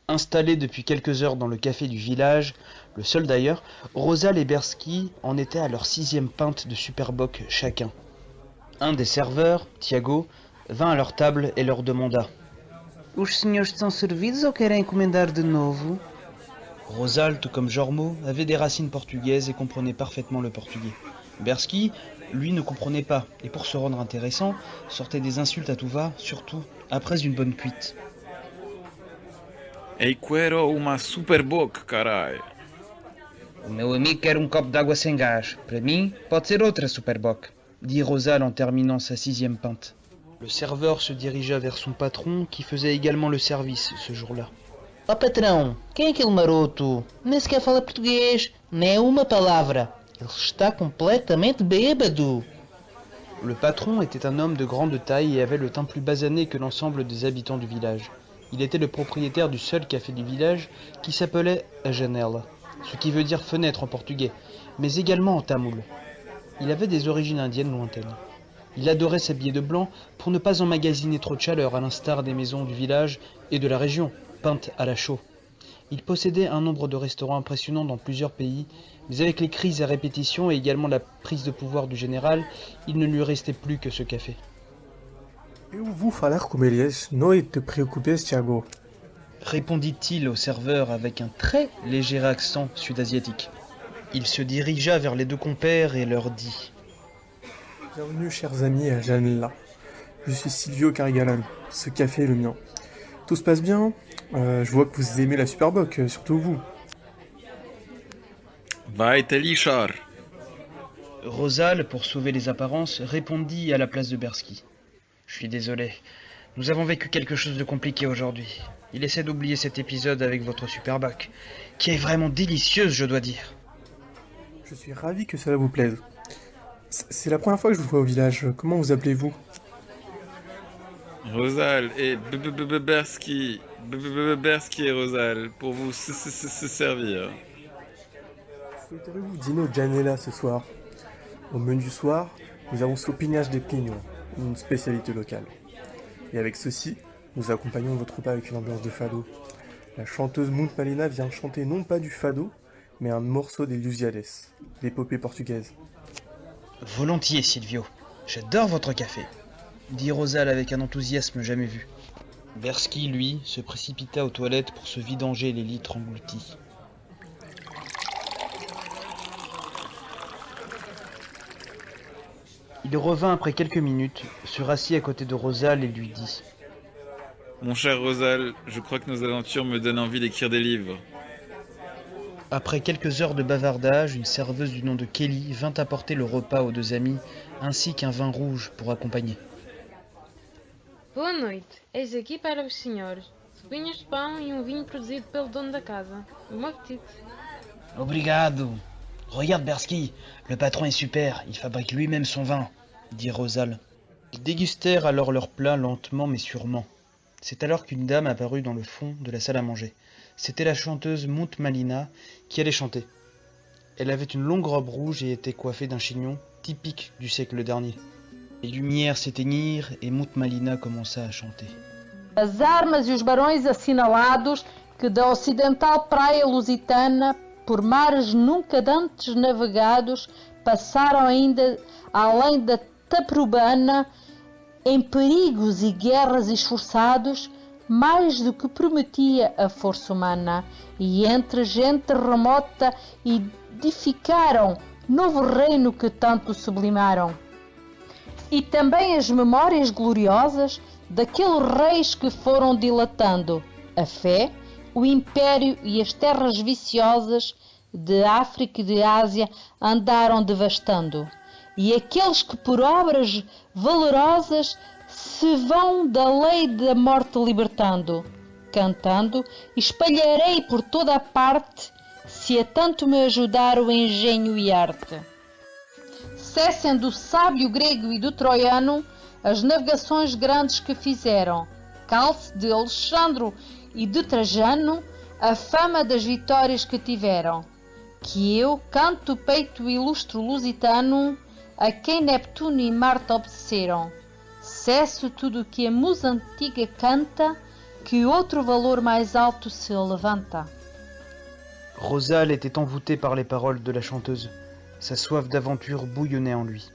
Installés depuis quelques heures dans le café du village, le seul d'ailleurs, Rosal et Bersky en étaient à leur 6e pinte de Superboc chacun. Un des serveurs, Tiago, vint à leur table et leur demanda « Os senhores estão servidos ou querem encomendar de novo ?» Rosal, tout comme Jormo, avait des racines portugaises et comprenait parfaitement le portugais. Bersky, lui, ne comprenait pas, et pour se rendre intéressant, sortait des insultes à tout va, surtout après une bonne cuite. Ei, quero uma Superboc, caralho. O meu amigo quer copo d'água sem gás. Para mim, pode ser outra Superboc, dit Rosal en terminant sa 6e pinte. Le serveur se dirigea vers son patron, qui faisait également le service ce jour-là. Ó patrão, quem é aquele maroto? Nem sequer fala português, nem uma palavra. Ele está completamente bêbado. Le patron était un homme de grande taille et avait le teint plus basané que l'ensemble des habitants du village. Il était le propriétaire du seul café du village qui s'appelait Janela, ce qui veut dire fenêtre en portugais, mais également en tamoul. Il avait des origines indiennes lointaines. Il adorait s'habiller de blanc pour ne pas emmagasiner trop de chaleur à l'instar des maisons du village et de la région, peintes à la chaux. Il possédait un nombre de restaurants impressionnant dans plusieurs pays, mais avec les crises à répétition et également la prise de pouvoir du général, il ne lui restait plus que ce café. Eu vou falar com eles, não te preocupes, Thiago. Répondit-il au serveur avec un très léger accent sud-asiatique. Il se dirigea vers les deux compères et leur dit « Bienvenue, chers amis, à Janela. Je suis Silvio Carigalan. Ce café est le mien. Tout se passe bien? Je vois que vous aimez la Superboc, surtout vous. » Vai te lixar. Rosal, pour sauver les apparences, répondit à la place de Bersky. « Je suis désolé. Nous avons vécu quelque chose de compliqué aujourd'hui. Il essaie d'oublier cet épisode avec votre Superboc, qui est vraiment délicieuse, je dois dire. » Je suis ravi que cela vous plaise. C'est la première fois que je vous vois au village. Comment vous appelez-vous? Rosal et Bersky. Bersky et Rosal, pour vous se servir. Souhaiteriez-vous dîner au Janela ce soir? Au menu du soir, nous avons Sopinhas de Pinho, une spécialité locale. Et avec ceci, nous accompagnons votre repas avec une ambiance de fado. La chanteuse Munt Malina vient chanter non pas du fado, mais un morceau des Lusíadas, l'épopée portugaise. Volontiers, Silvio. J'adore votre café, dit Rosal avec un enthousiasme jamais vu. Bersky, lui, se précipita aux toilettes pour se vidanger les litres engloutis. Il revint après quelques minutes, se rassit à côté de Rosal et lui dit « Mon cher Rosal, je crois que nos aventures me donnent envie d'écrire des livres. » Après quelques heures de bavardage, une serveuse du nom de Kelly vint apporter le repas aux deux amis, ainsi qu'un vin rouge pour accompagner. Boa noite. Eis aqui para os senhores. Sopinhas de pão e vinho produzido pelo dono da casa. Bom apetite. Obrigado. Regarde Bersky, le patron est super, il fabrique lui-même son vin, dit Rosal. Ils dégustèrent alors leur plat lentement mais sûrement. C'est alors qu'une dame apparut dans le fond de la salle à manger. C'était la chanteuse Munt Malina qui allait chanter. Elle avait une longue robe rouge et était coiffée d'un chignon typique du siècle dernier. Les lumières s'éteignirent et Munt Malina commença à chanter. As armas e os barões assinalados que da ocidental praia lusitana, por mares nunca dantes navegados, passaram ainda além da Taprobana, em perigos e guerras esforçados, mais do que prometia a força humana, e entre gente remota edificaram novo reino que tanto sublimaram. E também as memórias gloriosas daqueles reis que foram dilatando a fé, o império e as terras viciosas de África e de Ásia andaram devastando, e aqueles que por obras valorosas se vão da lei da morte libertando, cantando, espalharei por toda a parte, se a tanto me ajudar o engenho e arte. Cessem do sábio grego e do troiano as navegações grandes que fizeram, calce de Alexandro e de Trajano a fama das vitórias que tiveram, que eu canto o peito ilustre lusitano a quem Neptuno e Marte obedeceram. Cesse tudo o que a musa antiga canta, que outro valor mais alto se levanta. Rosal était envoûté par les paroles de la chanteuse. Sa soif d'aventure bouillonnait en lui.